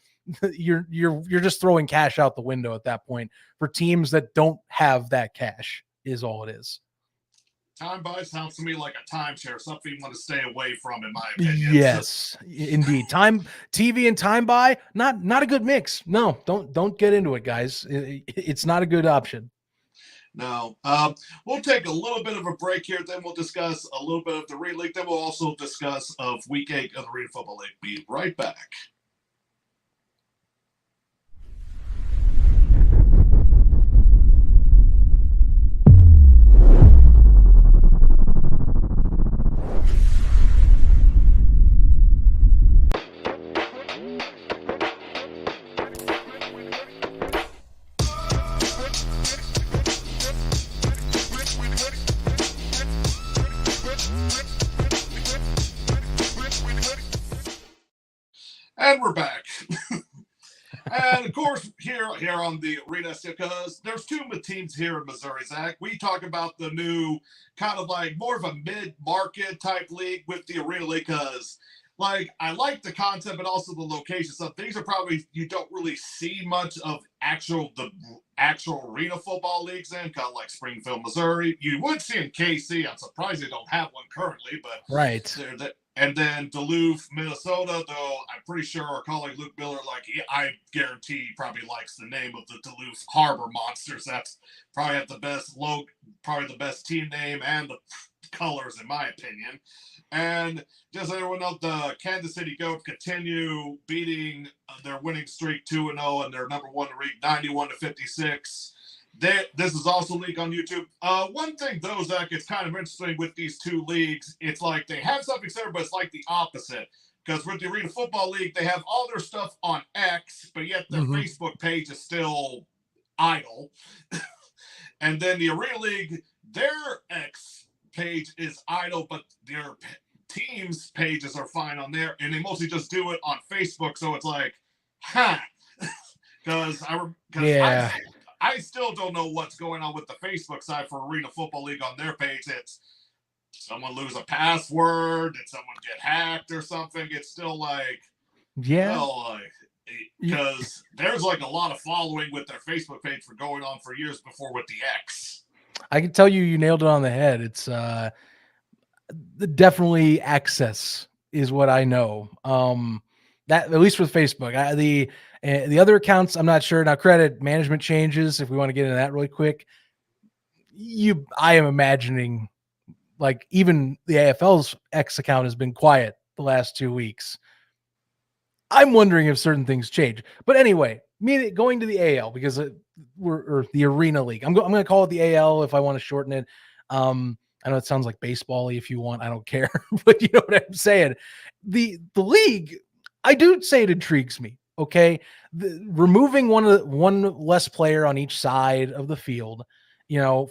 you're just throwing cash out the window at that point for teams that don't have that cash, is all it is. Time buy sounds to me like a timeshare, something you want to stay away from, in my opinion. Yes, indeed. TV and time buy, not a good mix. No, don't get into it, guys. It's not a good option. No. We'll take a little bit of a break here. Then we'll discuss a little bit of the Arena League. Then we'll also discuss of Week 8 of the Arena Football League. Be right back. And we're back. And of course, here on the Arena, because there's two teams here in Missouri, Zach. We talk about the new kind of like more of a mid-market type league with the Arena League, because like I like the concept, but also the location stuff. These are probably you don't really see much of the actual arena football leagues in, kind of like Springfield, Missouri. You would see in KC. I'm surprised they don't have one currently, but right. And then Duluth, Minnesota, though I'm pretty sure our colleague Luke Miller, I guarantee he probably likes the name of the Duluth Harbor Monsters. That's probably the best probably the best team name and the colors, in my opinion. And just so everyone knows, the Kansas City Goats continue beating their winning streak 2-0, and they're number one in the league, 91-56. This is also league on YouTube. One thing, though, Zach, it's kind of interesting with these two leagues. It's like they have something similar, but it's like the opposite. Because with the Arena Football League, they have all their stuff on X, but yet their Facebook page is still idle. And then the Arena League, their X page is idle, but their teams' pages are fine on there, and they mostly just do it on Facebook. So it's like, because I still don't know what's going on with the Facebook side for Arena Football League on their page. It's someone lose a password, did someone get hacked or something? It's still like, because there's like a lot of following with their Facebook page for going on for years before with the X. I can tell you nailed it on the head. It's definitely access is what I know. That at least with Facebook, the other accounts, I'm not sure. Now, credit management changes. If we want to get into that really quick, I am imagining like even the AFL's X account has been quiet the last 2 weeks. I'm wondering if certain things change. But anyway, going to the AL because or the Arena League. I'm going to call it the AL if I want to shorten it. I know it sounds like baseball-y if you want. I don't care, but you know what I'm saying. The league, I do say it intrigues me. Okay, removing one less player on each side of the field,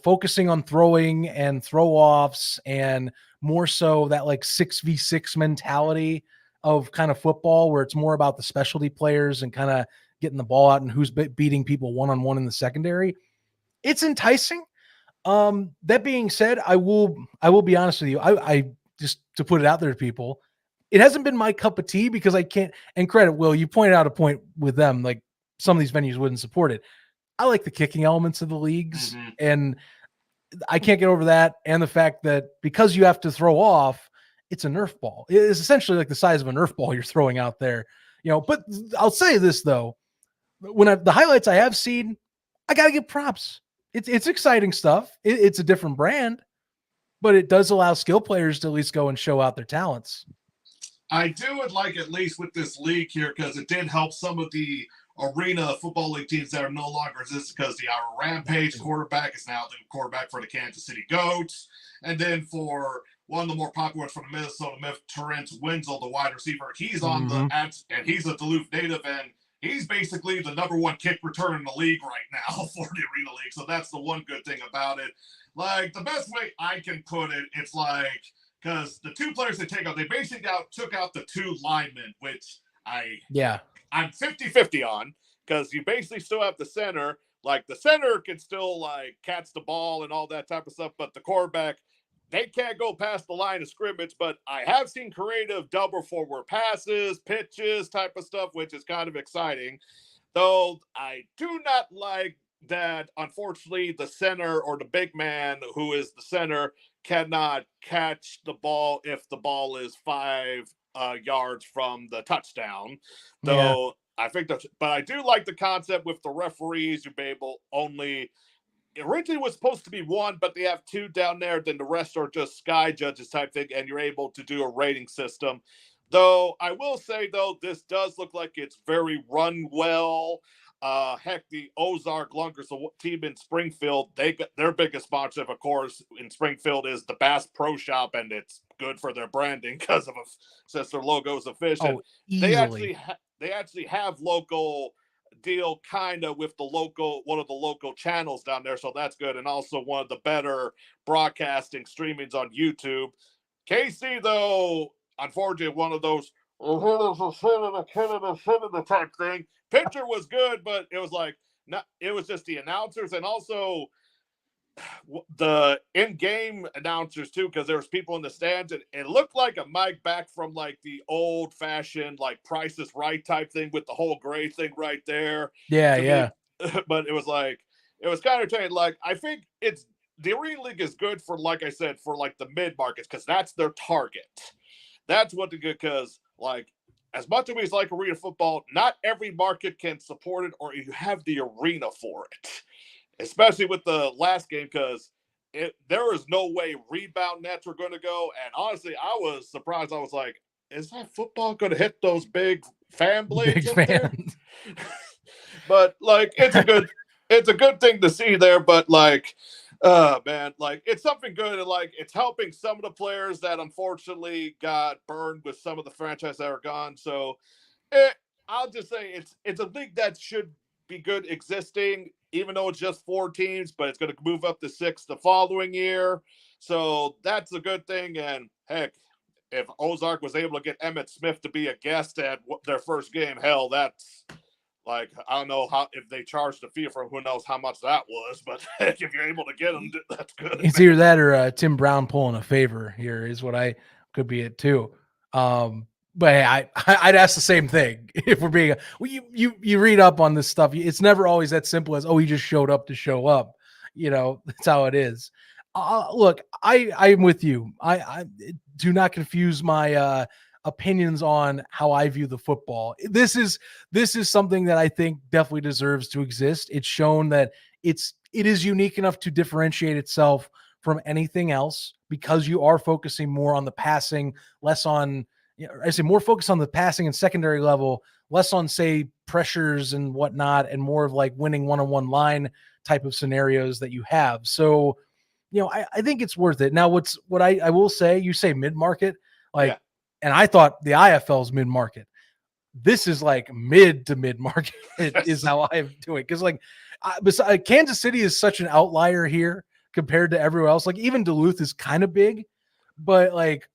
focusing on throwing and throw offs, and more so that like 6v6 mentality of kind of football, where it's more about the specialty players and kind of getting the ball out and who's beating people one-on-one in the secondary. It's enticing. That being said, I will be honest with you. I just, to put it out there to people, it hasn't been my cup of tea because I can't, and credit Will, you pointed out a point with them, like some of these venues wouldn't support it. I like the kicking elements of the leagues, and I can't get over that. And the fact that because you have to throw off, it's a Nerf ball. It is essentially like the size of a Nerf ball you're throwing out there, but I'll say this though, when the highlights I have seen, I got to give props. It's exciting stuff. It's a different brand, but it does allow skill players to at least go and show out their talents. I do would like, at least with this league here, because it did help some of the Arena Football League teams that are no longer existing, because the Rampage quarterback is now the quarterback for the Kansas City Goats. And then for one of the more popular ones from the Minnesota Myth, Terrence Wenzel, the wide receiver, he's on and he's a Duluth native, and he's basically the number one kick return in the league right now for the Arena League. So that's the one good thing about it. Like, the best way I can put it, it's like, because the two players they take out, they basically took out the two linemen, which I'm 50-50 on, because you basically still have the center. Like, the center can still, like, catch the ball and all that type of stuff, but the quarterback, they can't go past the line of scrimmage. But I have seen creative double forward passes, pitches type of stuff, which is kind of exciting. Though I do not like that, unfortunately, the center or the big man who is the center cannot catch the ball if the ball is 5 yards from the touchdown. Though I think that's, but I do like the concept with the referees. You'll be able only, originally was supposed to be one, but they have two down there. Then the rest are just sky judges type thing, and you're able to do a rating system. Though I will say, though, this does look like it's very run well. Heck, the Ozark Lunkers, the team in Springfield, they got their biggest sponsor, of course, in Springfield is the Bass Pro Shop, and it's good for their branding because of since their logo is a fish. Oh, and easily. they actually have local deal kind of with one of the local channels down there, so that's good. And also one of the better broadcasting streamings on YouTube. KC, though, unfortunately, one of those type thing. Pitcher was good, but it was like, not, it was just the announcers and also the in-game announcers too, because there was people in the stands, and it looked like a mic back from like the old-fashioned like Price is Right type thing with the whole gray thing right there. Yeah. But it was like, it was kind of entertaining. Like, I think it's, the Arena League is good for, like I said, for like the mid-markets, because that's their target. That's what the good, because like, as much as we like arena football, not every market can support it, or you have the arena for it. Especially with the last game, because there is no way rebound nets were going to go. And honestly, I was surprised. I was like, is that football going to hit those big fan blades up there? But like, it's a good thing to see there. But like, man, like, it's something good, and like, it's helping some of the players that unfortunately got burned with some of the franchises that are gone. So I'll just say it's a league that should be good existing, even though it's just 4 teams, but it's going to move up to 6 the following year. So that's a good thing. And heck, if Ozark was able to get Emmitt Smith to be a guest at their first game, hell, that's like, I don't know how, if they charged a fee for, who knows how much that was, but heck, if you're able to get them, that's good. It's either that or Tim Brown pulling a favor here is what I could be it too. But hey, I'd ask the same thing if we're being. You read up on this stuff. It's never always that simple as, oh, he just showed up to show up. That's how it is. Look, I'm with you. I do not confuse my opinions on how I view the football. This is something that I think definitely deserves to exist. It's shown that it is unique enough to differentiate itself from anything else, because you are focusing more on the passing, less on I say more focus on the passing and secondary level, less on say pressures and whatnot, and more of like winning one-on-one line type of scenarios that you have. So, I think it's worth it. Now, what I will say, you say mid-market, like, and I thought the IFL's mid-market. This is like mid to mid-market is how I'm doing. Because like, besides, Kansas City is such an outlier here compared to everywhere else. Like even Duluth is kind of big, but like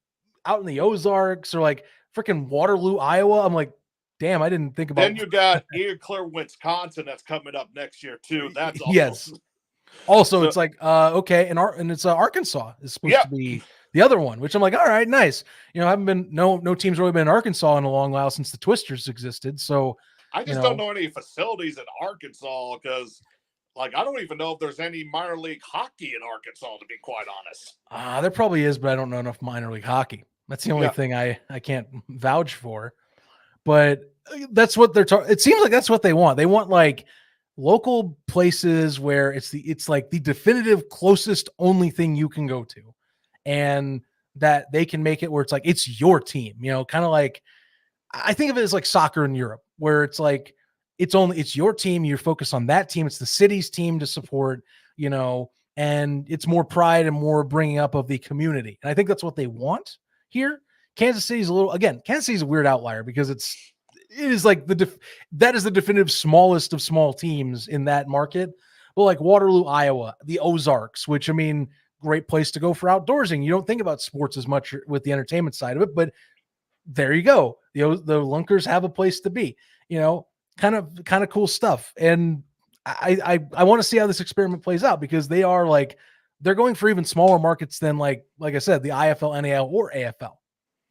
out in the Ozarks or like freaking Waterloo, Iowa, I'm like, damn, I didn't think about. Then you got Eau Claire, Wisconsin that's coming up next year too. That's also yes. Also, it's like okay, and it's Arkansas is supposed to be the other one, which I'm like, all right, nice. Haven't been no teams really been in Arkansas in a long while since the Twisters existed. So I just don't know any facilities in Arkansas because, like, I don't even know if there's any minor league hockey in Arkansas, to be quite honest. There probably is, but I don't know enough minor league hockey. That's the only thing I can't vouch for. But that's what they're talking. It seems like that's what they want. They want like local places where it's like the definitive closest only thing you can go to, and that they can make it where it's like it's your team. Kind of like I think of it as like soccer in Europe, where it's like it's your team. You're focused on that team. It's the city's team to support. And it's more pride and more bringing up of the community. And I think that's what they want here. Kansas City's Kansas City's a weird outlier because it is like that is the definitive smallest of small teams in that market. Well, like Waterloo, Iowa, the Ozarks, which I mean, great place to go for outdoorsing. You don't think about sports as much with the entertainment side of it, but there you go. The Lunkers have a place to be, kind of cool stuff. And I want to see how this experiment plays out because they're going for even smaller markets than like I said, the IFL, NAL, or AFL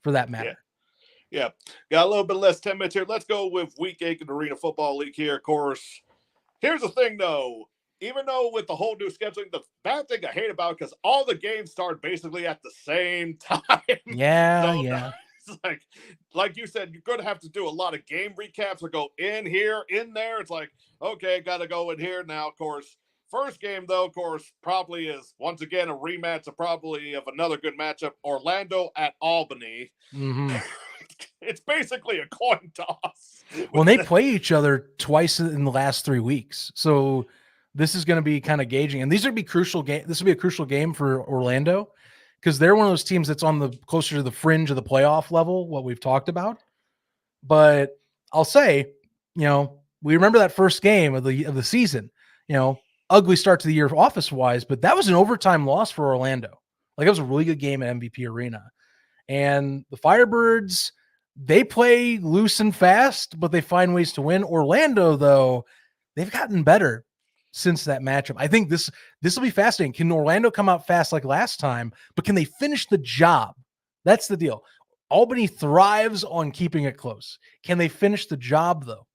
for that matter. Yeah. Got a little bit less 10 minutes here. Let's go with Week 8 in the Arena Football League here. Of course, here's the thing though. Even though with the whole new scheduling, the bad thing I hate about it because all the games start basically at the same time. Yeah. It's like you said, you're going to have to do a lot of game recaps or go in here, in there. It's like, okay, got to go in here now. Of course, first game though, of course, probably is once again a rematch of probably of another good matchup. Orlando at Albany. Mm-hmm. It's basically a coin toss. Well, they play each other twice in the last 3 weeks, so this is going to be kind of gauging, and these are be crucial game. This will be a crucial game for Orlando because they're one of those teams that's on the closer to the fringe of the playoff level, what we've talked about. But I'll say, we remember that first game of the season, ugly start to the year office wise, but that was an overtime loss for Orlando. Like it was a really good game at MVP Arena. And the Firebirds, they play loose and fast, but they find ways to win. Orlando, though, they've gotten better since that matchup. I think this will be fascinating. Can Orlando come out fast like last time, but can they finish the job? That's the deal. Albany thrives on keeping it close. Can they finish the job, though?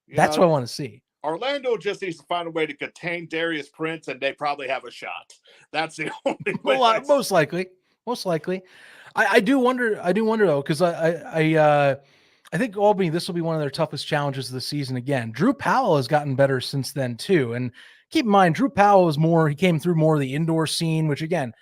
That's what I want to see. Orlando just needs to find a way to contain Darius Prince, and they probably have a shot. That's the only way. Most likely. I do wonder though, because I think Albany, this will be one of their toughest challenges of the season again. Drew Powell has gotten better since then too. And keep in mind, Drew Powell he came through more of the indoor scene, which again,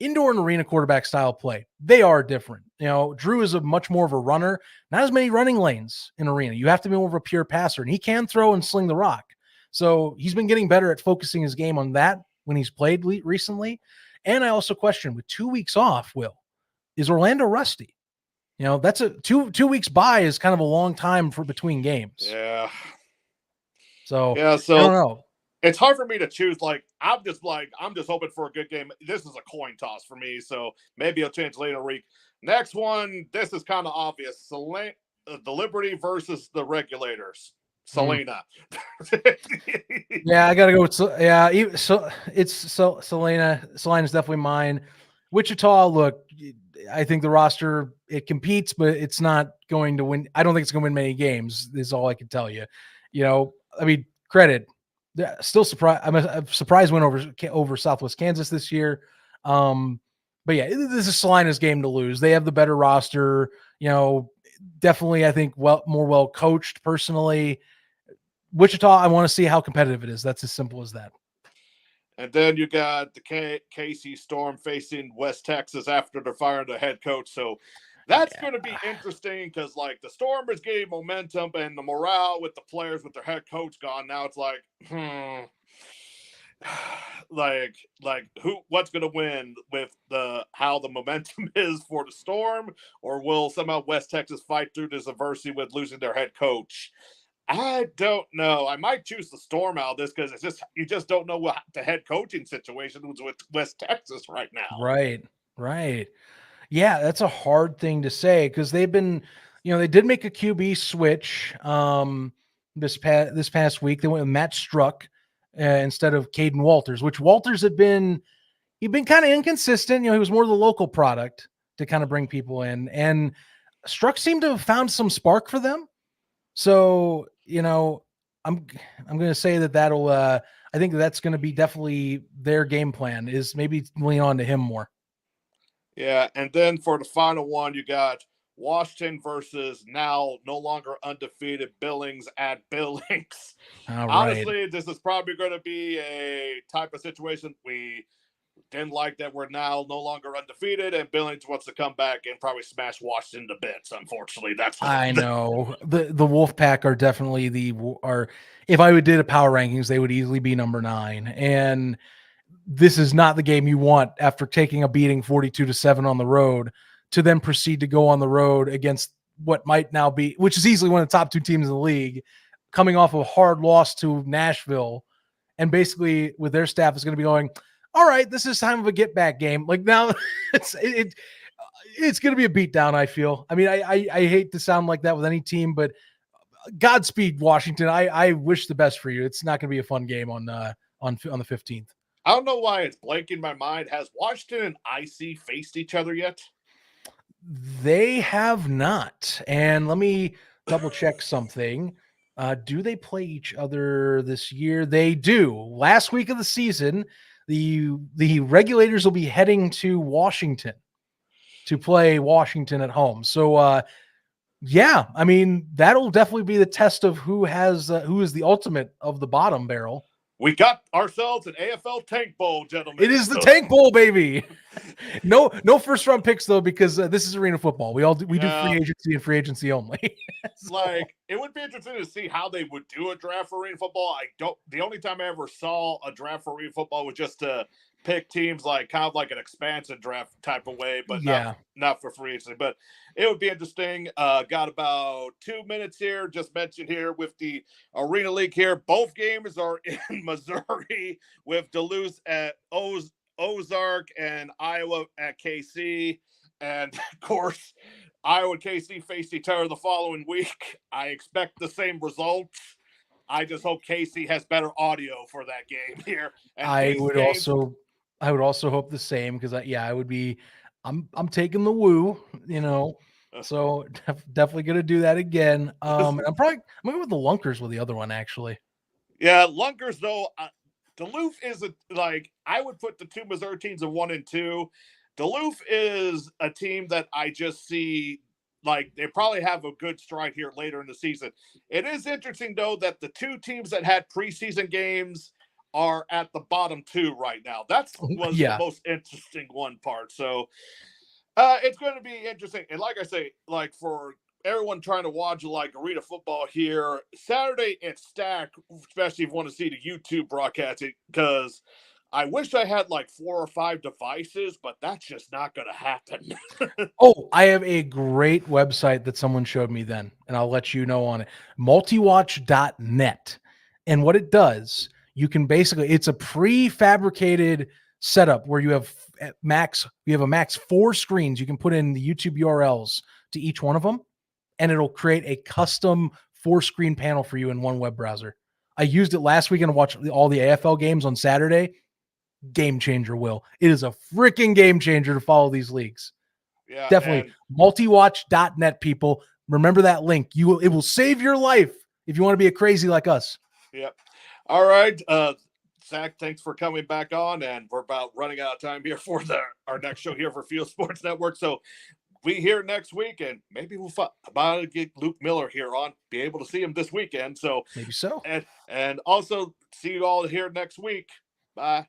indoor and arena quarterback style play, they are different. Drew is much more of a runner, not as many running lanes in arena. You have to be more of a pure passer, and he can throw and sling the rock. So he's been getting better at focusing his game on that when he's played recently. And I also question, with 2 weeks off, Will, is Orlando rusty? That's a two weeks by is kind of a long time for between games. Yeah. So I don't know. It's hard for me to choose. I'm just hoping for a good game. This is a coin toss for me, so maybe it'll change later week. Next one, this is kind of obvious. The Liberty versus the Regulators. Salina. Yeah, I gotta go with Salina. Salina's definitely mine. Wichita, look, I think the roster, it competes, but it's not going to win. I don't think it's going to win many games. Is all I can tell you. I mean, credit. Still surprised. I'm a surprise win over Southwest Kansas this year. But yeah, this is Salina's game to lose. They have the better roster. Definitely, I think more well coached personally. Wichita, I want to see how competitive it is. That's as simple as that. And then you got the KC Storm facing West Texas after they're firing the head coach. So That's Yeah. going to be interesting because, like, the Storm is getting momentum and the morale with the players with their head coach gone. Now it's like, like what's going to win with the how the momentum is for the Storm, or will somehow West Texas fight through this adversity with losing their head coach? I don't know. I might choose the Storm out of this because it's just you just don't know what the head coaching situation is with West Texas right now. Right. Right. Yeah, that's a hard thing to say because they've been, they did make a QB switch this past week. They went with Matt Struck instead of Caden Walters, which Walters he'd been kind of inconsistent. He was more the local product to kind of bring people in, and Struck seemed to have found some spark for them. So, I'm going to say that'll I think that's going to be definitely their game plan is maybe lean on to him more. Yeah, and then for the final one, you got Washington versus now no longer undefeated Billings at Billings. All right. Honestly, this is probably going to be a type of situation we didn't like that we're now no longer undefeated, and Billings wants to come back and probably smash Washington to bits. Unfortunately, that's what I know the Wolfpack are definitely if I would did a power rankings, they would easily be number 9. And this is not the game you want after taking a beating 42-7 on the road to then proceed to go on the road against what might now be, which is easily one of the top 2 teams in the league, coming off of a hard loss to Nashville. And basically with their staff is going to be going, all right, this is time of a get back game. Like now it's going to be a beatdown. I feel, I mean, I hate to sound like that with any team, but Godspeed Washington. I wish the best for you. It's not going to be a fun game on the 15th. I don't know why it's blanking my mind. Has Washington and IC faced each other yet? They have not. And let me double check something. Do they play each other this year? They do. Last week of the season, the regulators will be heading to Washington to play Washington at home. So yeah, I mean, that'll definitely be the test of who is the ultimate of the bottom barrel. We got ourselves an AFL Tank Bowl, gentlemen. It is the Tank Bowl, baby. No first round picks though, because this is arena football. We do free agency and free agency only. So. Like, it would be interesting to see how they would do a draft for arena football. The only time I ever saw a draft for arena football was just to pick teams like kind of like an expansion draft type of way, but not for free agency. But it would be interesting. Got about 2 minutes here. Just mentioned here with the Arena League here. Both games are in Missouri with Duluth at Ozark and Iowa at KC. And of course, Iowa and KC face each other the following week. I expect the same results. I just hope KC has better audio for that game here. And I would also hope the same because I would be. I'm taking the woo, so definitely gonna do that again. I'm gonna go with the Lunkers with the other one actually. Yeah, Lunkers though. Duluth is I would put the 2 Missouri teams in 1 and 2. Duluth is a team that I just see like they probably have a good stride here later in the season. It is interesting though that the 2 teams that had preseason games are at the bottom 2 right now. That was the most interesting one part. So it's going to be interesting. And like I say, like for everyone trying to watch like arena football here, Saturday it's stacked, especially if you want to see the YouTube broadcast, because I wish I had like 4 or 5 devices, but that's just not going to happen. Oh, I have a great website that someone showed me then, and I'll let you know on it. Multiwatch.net. And what it does, it's a prefabricated setup where you have a max 4 screens. You can put in the YouTube URLs to each one of them, and it'll create a custom 4-screen panel for you in one web browser. I used it last weekend to watch all the AFL games on Saturday. Game changer, Will. It is a freaking game changer to follow these leagues. Yeah, definitely. Multiwatch.net, people. Remember that link. It will save your life if you want to be a crazy like us. Yep. All right. Zach, thanks for coming back on. And we're about running out of time here for our next show here for Field Sports Network. So we here next week, and maybe we'll about to get Luke Miller here on, be able to see him this weekend. So maybe so. And also see you all here next week. Bye.